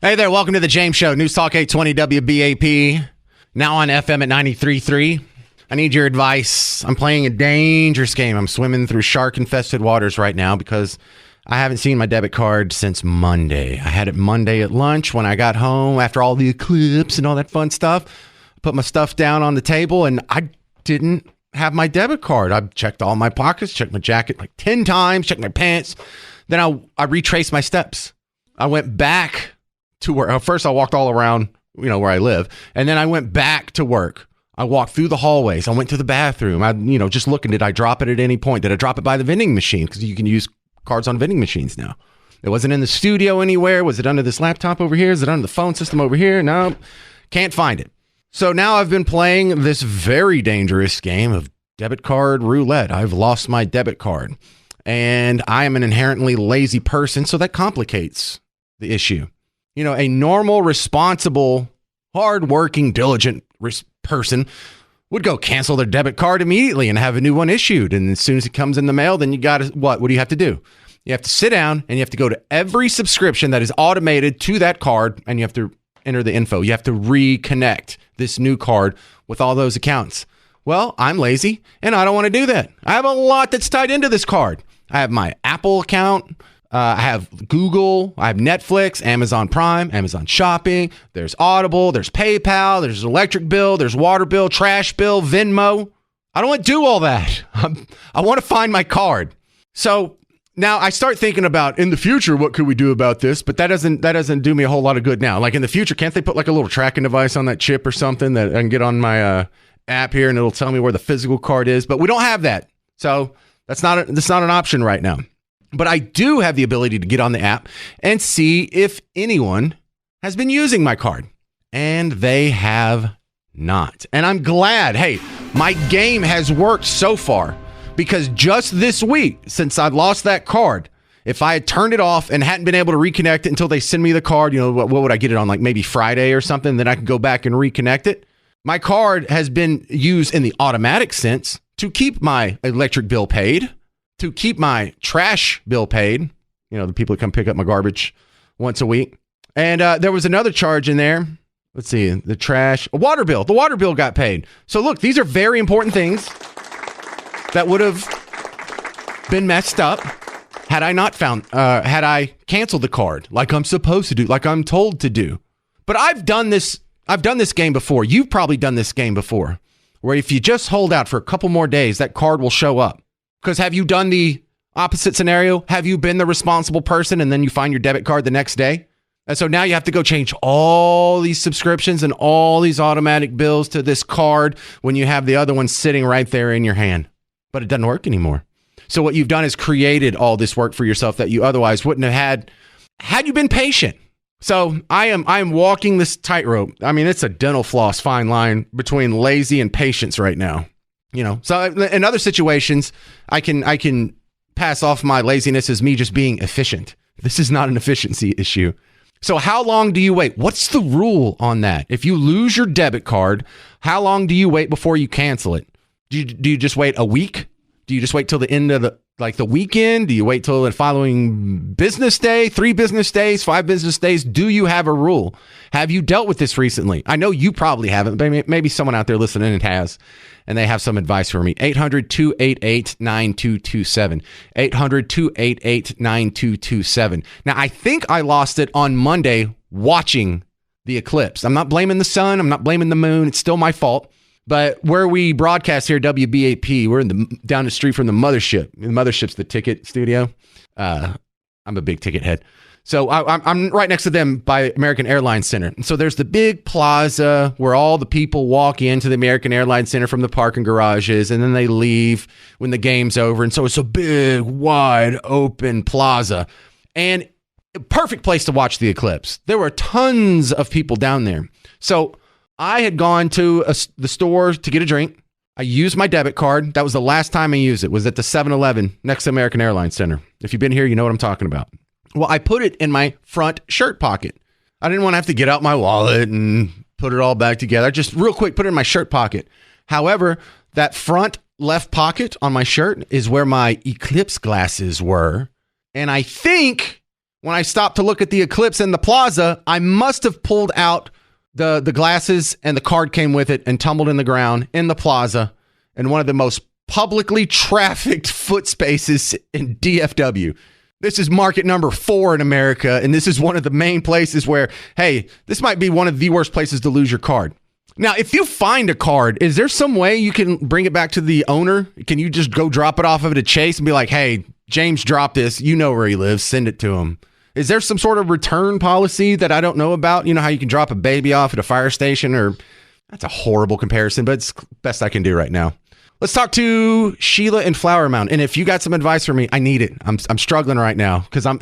Hey there, welcome to the James Show, News Talk 820 WBAP, now on FM at 93.3. I need your advice. I'm playing a dangerous game. I'm swimming through shark-infested waters right now because I haven't seen my debit card since Monday. I had it Monday at lunch when I got home after all the eclipse and all that fun stuff. I put my stuff down on the table and I didn't have my debit card. I checked all my pockets, checked my jacket like 10 times, checked my pants. Then I retraced my steps. I went back to work. First, I walked all around, where I live. And then I went back to work. I walked through the hallways. I went to the bathroom. I, just looking, did I drop it at any point? Did I drop it by the vending machine? Because you can use cards on vending machines now. It wasn't in the studio anywhere. Was it under this laptop over here? Is it under the phone system over here? No, can't find it. So now I've been playing this very dangerous game of debit card roulette. I've lost my debit card. And I am an inherently lazy person, so that complicates the issue. A normal, responsible, hardworking, diligent person would go cancel their debit card immediately and have a new one issued. And as soon as it comes in the mail, then you got to, what do you have to do? You have to sit down and you have to go to every subscription that is automated to that card and you have to enter the info. You have to reconnect this new card with all those accounts. Well, I'm lazy and I don't want to do that. I have a lot that's tied into this card. I have my Apple account. I have Google, I have Netflix, Amazon Prime, Amazon Shopping, there's Audible, there's PayPal, there's electric bill, there's water bill, trash bill, Venmo. I don't want to do all that. I want to find my card. So now I start thinking about in the future, what could we do about this? But that doesn't do me a whole lot of good now. Like in the future, can't they put like a little tracking device on that chip or something that I can get on my app here and it'll tell me where the physical card is? But we don't have that. So that's not an option right now. But I do have the ability to get on the app and see if anyone has been using my card. And they have not. And I'm glad. Hey, my game has worked so far because just this week, since I've lost that card, if I had turned it off and hadn't been able to reconnect it until they send me the card, what would I get it on? Like maybe Friday or something, then I could go back and reconnect it. My card has been used in the automatic sense to keep my electric bill paid, to keep my trash bill paid, the people that come pick up my garbage once a week. And there was another charge in there. Let's see, the trash, water bill. The water bill got paid. So look, these are very important things that would have been messed up had I not had I canceled the card like I'm supposed to do, like I'm told to do. But I've done this game before. You've probably done this game before, where if you just hold out for a couple more days, that card will show up. Because have you done the opposite scenario? Have you been the responsible person and then you find your debit card the next day? And so now you have to go change all these subscriptions and all these automatic bills to this card when you have the other one sitting right there in your hand. But it doesn't work anymore. So what you've done is created all this work for yourself that you otherwise wouldn't have had you been patient. So I am walking this tightrope. I mean, it's a dental floss fine line between lazy and patience right now. So in other situations, I can pass off my laziness as me just being efficient. This is not an efficiency issue. So how long do you wait? What's the rule on that? If you lose your debit card, how long do you wait before you cancel it? Do you just wait a week? Do you just wait till the end of the weekend? Do you wait till the following business day, 3 business days, 5 business days? Do you have a rule? Have you dealt with this recently? I know you probably haven't, but maybe someone out there listening has. And they have some advice for me. 800-288-9227. 800-288-9227. Now, I think I lost it on Monday watching the eclipse. I'm not blaming the sun. I'm not blaming the moon. It's still my fault. But where we broadcast here, WBAP, we're down the street from the mothership. The mothership's the ticket studio. I'm a big ticket head. So I'm right next to them by American Airlines Center. And so there's the big plaza where all the people walk into the American Airlines Center from the parking garages, and then they leave when the game's over. And so it's a big, wide open plaza. And a perfect place to watch the eclipse. There were tons of people down there. So I had gone to the store to get a drink. I used my debit card. That was the last time I used it, was at the 7-Eleven next to American Airlines Center. If you've been here, you know what I'm talking about. Well, I put it in my front shirt pocket. I didn't want to have to get out my wallet and put it all back together. I just real quick put it in my shirt pocket. However, that front left pocket on my shirt is where my eclipse glasses were. And I think When I stopped to look at the eclipse in the plaza, I must have pulled out the glasses and the card came with it and tumbled in the ground in the plaza in one of the most publicly trafficked foot spaces in DFW. This is market number 4 in America, and this is one of the main places where, hey, this might be one of the worst places to lose your card. Now, if you find a card, is there some way you can bring it back to the owner? Can you just go drop it off of a Chase and be like, hey, James dropped this. You know where he lives. Send it to him. Is there some sort of return policy that I don't know about? You know how you can drop a baby off at a fire station? Or that's a horrible comparison, but it's the best I can do right now. Let's talk to Sheila in Flower Mound. And if you got some advice for me, I need it. I'm struggling right now because I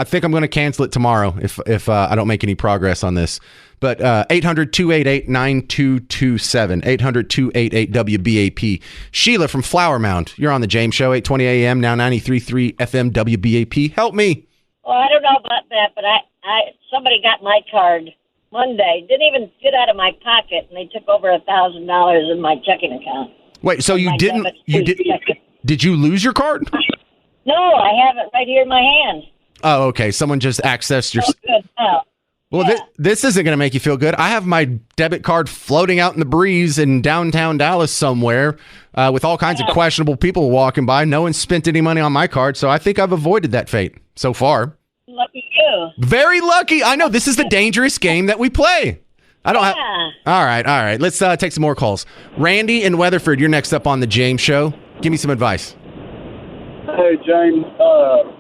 think I'm going to cancel it tomorrow if I don't make any progress on this. But 800-288-9227, 800-288-WBAP. Sheila from Flower Mound, you're on the James Show, 8:20 a.m., now 93.3 FM WBAP. Help me. Well, I don't know about that, but I somebody got my card Monday, didn't even get out of my pocket, and they took over $1,000 in my checking account. Wait, so you did you lose your card? No, I have it right here in my hand. Oh, okay. Someone just accessed your... Oh, good. Oh. Well, Yeah. this isn't going to make you feel good. I have my debit card floating out in the breeze in downtown Dallas somewhere with all kinds of questionable people walking by. No one spent any money on my card, so I think I've avoided that fate so far. Lucky you. Very lucky. I know. This is the dangerous game that we play. I don't have... All right. Let's take some more calls. Randy in Weatherford, you're next up on the James Show. Give me some advice. Hey, James.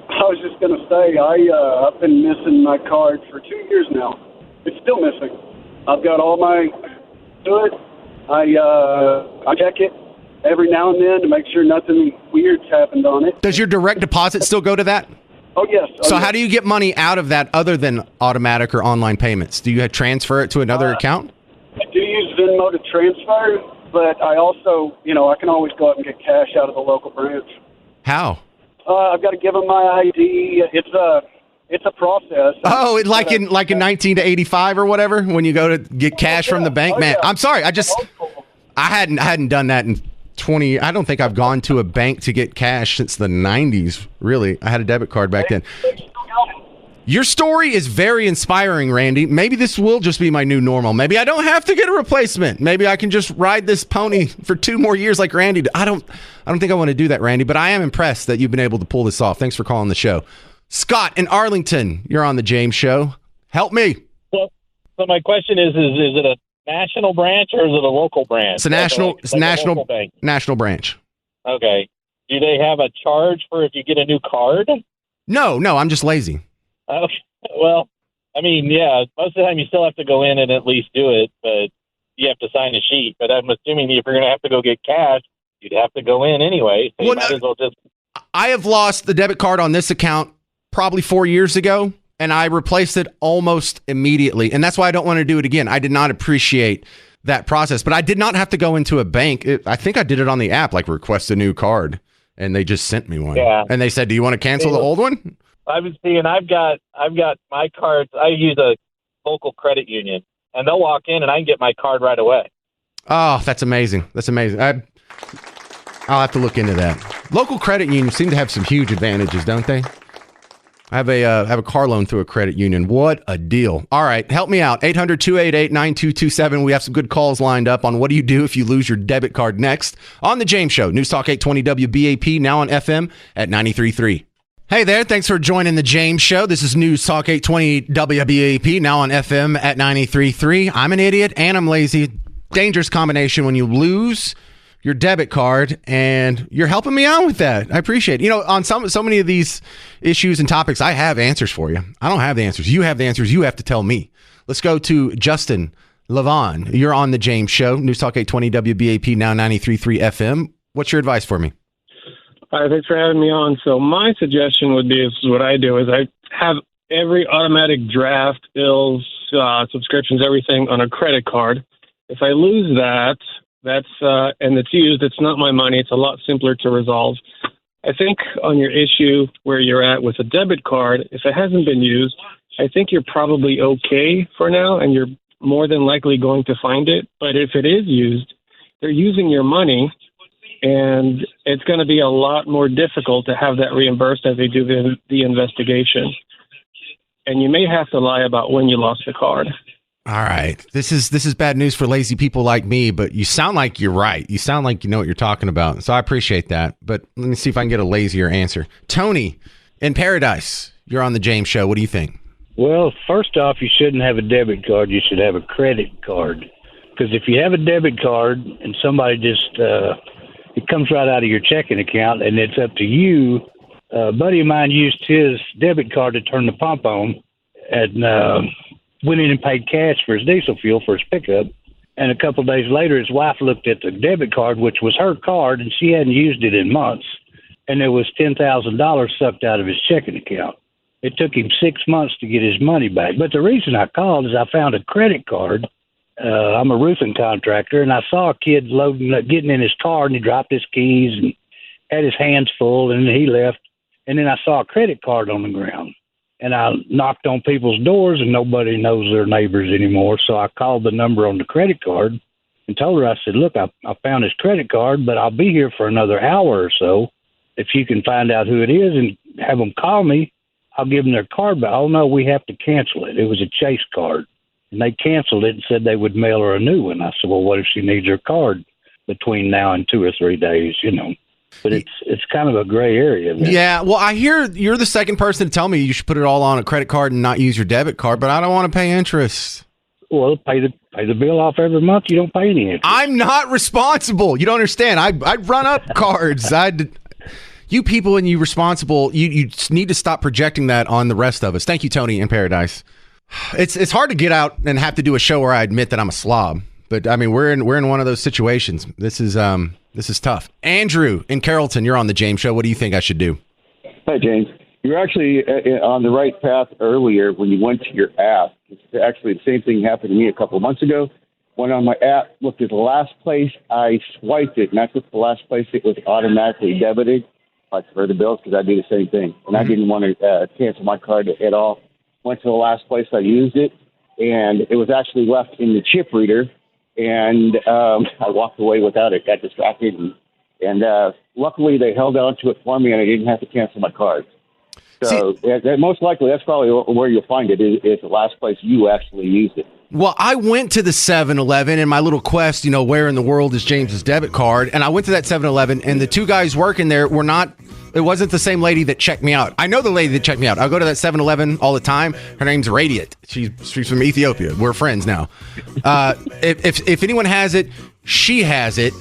I was just going to say, I've been missing my card for 2 years now. It's still missing. I've got all my to it. I check it every now and then to make sure nothing weird's happened on it. Does your direct deposit still go to that? Oh, yes. So how do you get money out of that other than automatic or online payments? Do you transfer it to another account? I do use Venmo to transfer, but I also, I can always go out and get cash out of the local branch. How? I've got to give them my ID. It's a process. Oh, like in 1985 or whatever, when you go to get cash from the bank. Man, I'm sorry. I hadn't done that in 20. I don't think I've gone to a bank to get cash since the 90s. Really, I had a debit card back then. Your story is very inspiring, Randy. Maybe this will just be my new normal. Maybe I don't have to get a replacement. Maybe I can just ride this pony for 2 more years like Randy. I don't think I want to do that, Randy, but I am impressed that you've been able to pull this off. Thanks for calling the show. Scott in Arlington, you're on the James Show. Help me. Well, so my question is it a national branch or is it a local branch? It's a national local bank. National branch. Okay. Do they have a charge for if you get a new card? No, I'm just lazy. Okay. Well, I mean, yeah, most of the time you still have to go in and at least do it, but you have to sign a sheet. But I'm assuming if you're going to have to go get cash, you'd have to go in anyway. So you might as well just... I have lost the debit card on this account probably 4 years ago, and I replaced it almost immediately. And that's why I don't want to do it again. I did not appreciate that process, but I did not have to go into a bank. I think I did it on the app, like request a new card, and they just sent me one. Yeah. And they said, do you want to cancel the old one? I've been seeing. I've got my cards. I use a local credit union, and they'll walk in, and I can get my card right away. Oh, that's amazing. That's amazing. I'll have to look into that. Local credit unions seem to have some huge advantages, don't they? I have a car loan through a credit union. What a deal. All right, help me out. 800-288-9227. We have some good calls lined up on what do you do if you lose your debit card next on The James Show. News Talk 820 WBAP, now on FM at 93.3. Hey there, thanks for joining The James Show. This is News Talk 820 WBAP, now on FM at 93.3. I'm an idiot and I'm lazy. Dangerous combination when you lose your debit card, and you're helping me out with that. I appreciate it. On so many of these issues and topics, I have answers for you. I don't have the answers. You have the answers. You have to tell me. Let's go to Justin Levon. You're on The James Show. News Talk 820 WBAP, now 93.3 FM. What's your advice for me? Hi, thanks for having me on. So my suggestion would be, this is what I do, is I have every automatic draft, bills, subscriptions, everything on a credit card. If I lose that, and it's used, it's not my money. It's a lot simpler to resolve. I think on your issue where you're at with a debit card, if it hasn't been used, I think you're probably okay for now, and you're more than likely going to find it. But if it is used, they're using your money, and it's going to be a lot more difficult to have that reimbursed as they do the investigation. and you may have to lie about when you lost the card. All right. This is bad news for lazy people like me, but you sound like you're right. You sound like you know what you're talking about. So I appreciate that. But let me see if I can get a lazier answer. Tony in Paradise, you're on the James Show. What do you think? Well, first off, you shouldn't have a debit card. You should have a credit card. Because if you have a debit card and somebody just, it comes right out of your checking account and it's up to you. A buddy of mine used his debit card to turn the pump on and went in and paid cash for his diesel fuel for his pickup. And a couple of days later, his wife looked at the debit card, which was her card, and she hadn't used it in months. And there was $10,000 sucked out of his checking account. It took him 6 months to get his money back. But the reason I called is I found a credit card. I'm a roofing contractor, and I saw a kid getting in his car, and he dropped his keys and had his hands full, and he left. And then I saw a credit card on the ground. And I knocked on people's doors, and nobody knows their neighbors anymore. So I called the number on the credit card and told her, I said, look, I found his credit card, but I'll be here for another hour or so. If you can find out who it is and have them call me, I'll give them their card back. Oh, no, we have to cancel it. It was a Chase card. And they canceled it and said they would mail her a new one. I said, well, what if she needs her card between now and 2 or 3 days, you know? But it's kind of a gray area. Man. Yeah, well, I hear you're the second person to tell me you should put it all on a credit card and not use your debit card, but I don't want to pay interest. Well, pay the bill off every month. You don't pay any interest. I'm not responsible. You don't understand. I run up cards. You people and you responsible, you need to stop projecting that on the rest of us. Thank you, Tony in Paradise. It's hard to get out and have to do a show where I admit that I'm a slob, but I mean we're in one of those situations. This is tough. Andrew in Carrollton, you're on the James Show. What do you think I should do? Hi, James. You're actually on the right path earlier when you went to your app. It's actually the same thing happened to me a couple of months ago. Went on my app, looked at the last place I swiped it, and I took the last place it was automatically debited, like for the bills, because I do the same thing. And I didn't want to cancel my card at all. Went to the last place I used it, and it was actually left in the chip reader. And I walked away without it, got distracted, and luckily they held on to it for me, and I didn't have to cancel my card. So most likely that's probably where you'll find it is the last place you actually used it. Well, I went to the 7-Eleven in my little quest, where in the world is James's debit card? And I went to that 7-Eleven, and the two guys working there it wasn't the same lady that checked me out. I know the lady that checked me out. I go to that 7-Eleven all the time. Her name's Radiant. She's from Ethiopia. We're friends now. If anyone has it, she has it.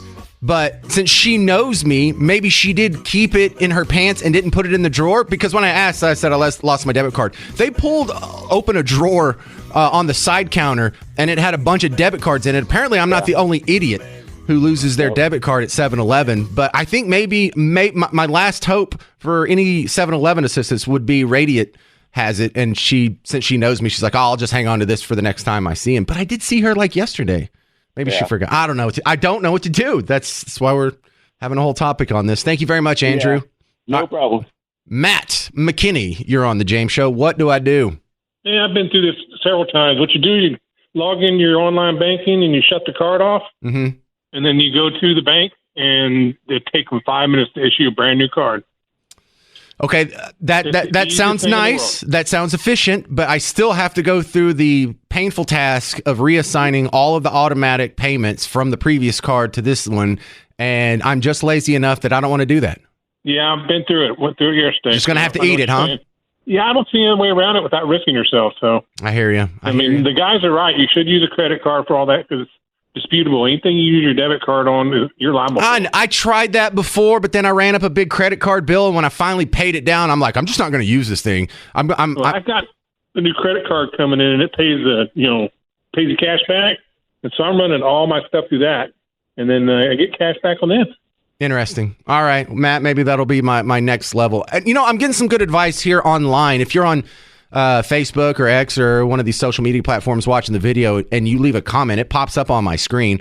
But since she knows me, maybe she did keep it in her pants and didn't put it in the drawer. Because when I asked, I said I lost my debit card. They pulled open a drawer on the side counter, and it had a bunch of debit cards in it. Apparently, I'm not the only idiot who loses their debit card at 7-Eleven. But I think maybe my last hope for any 7-Eleven assistance would be Radiant has it. And since she knows me, she's like, I'll just hang on to this for the next time I see him. But I did see her like yesterday. Maybe she forgot. I don't know. I don't know what to do. That's why we're having a whole topic on this. Thank you very much, Andrew. Yeah, no problem. Matt McKinney, you're on the James Show. What do I do? Yeah, I've been through this several times. What you do, you log in your online banking and you shut the card off. Mm-hmm. And then you go to the bank and it takes them 5 minutes to issue a brand new card. Okay, that sounds nice. That sounds efficient, but I still have to go through the painful task of reassigning all of the automatic payments from the previous card to this one, and I'm just lazy enough that I don't want to do that. Yeah, I've been through it. Went through it yesterday. Just going to have to eat it, huh? Yeah, I don't see any way around it without risking yourself. So I hear you. I mean, the guys are right. You should use a credit card for all that because it's disputable. Anything you use your debit card on, you're liable. I tried that before, but then I ran up a big credit card bill, and when I finally paid it down, I'm like, I'm just not going to use this thing. I've got a new credit card coming in, and it pays the cash back, and so I'm running all my stuff through that, and then I get cash back on that. Interesting. All right, Matt, maybe that'll be my next level. I'm getting some good advice here online. If you're on Facebook or X or one of these social media platforms watching the video and you leave a comment, it pops up on my screen.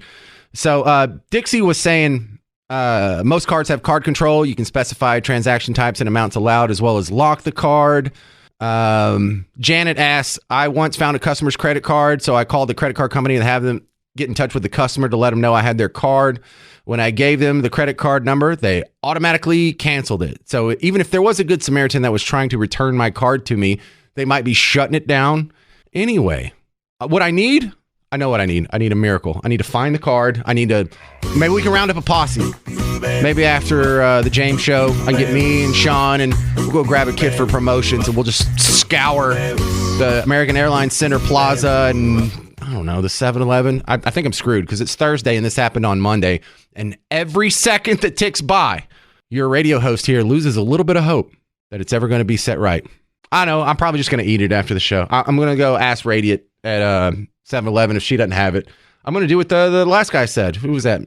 So Dixie was saying most cards have card control. You can specify transaction types and amounts allowed as well as lock the card. Janet asks, I once found a customer's credit card, so I called the credit card company and have them get in touch with the customer to let them know I had their card. When I gave them the credit card number, they automatically canceled it. So even if there was a good Samaritan that was trying to return my card to me, They might be shutting it down. Anyway, what I need, I know what I need. I need a miracle. I need to find the card. Maybe we can round up a posse. Maybe after the James show, I can get me and Sean, and we'll go grab a kid for promotions, and we'll just scour the American Airlines Center Plaza and, I don't know, the 7-Eleven. I think I'm screwed because it's Thursday and this happened on Monday. And every second that ticks by, your radio host here loses a little bit of hope that it's ever going to be set right. I know. I'm probably just going to eat it after the show. I'm going to go ask Radiant at 7-Eleven if she doesn't have it. I'm going to do what the last guy said. Who was that?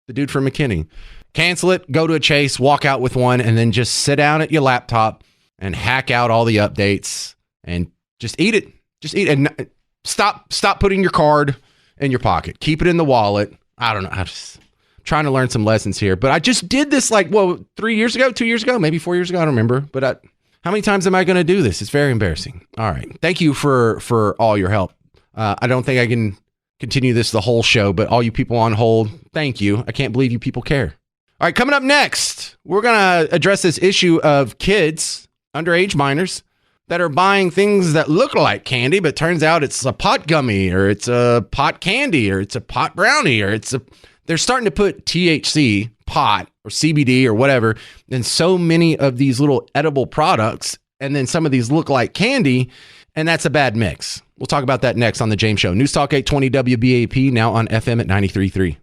The dude from McKinney. Cancel it, go to a Chase, walk out with one, and then just sit down at your laptop and hack out all the updates and just eat it. Just eat it. And stop putting your card in your pocket. Keep it in the wallet. I don't know. I'm just trying to learn some lessons here. But I just did this 3 years ago, 2 years ago, maybe 4 years ago. I don't remember. But how many times am I going to do this? It's very embarrassing. All right. Thank you for all your help. I don't think I can continue this the whole show, but all you people on hold, thank you. I can't believe you people care. All right, coming up next, we're going to address this issue of kids, underage minors, that are buying things that look like candy, but turns out it's a pot gummy, or it's a pot candy, or it's a pot brownie, or they're starting to put THC, pot, or CBD, or whatever, in so many of these little edible products, and then some of these look like candy, and that's a bad mix. We'll talk about that next on The James Show. News Talk 820 WBAP, now on FM at 93.3.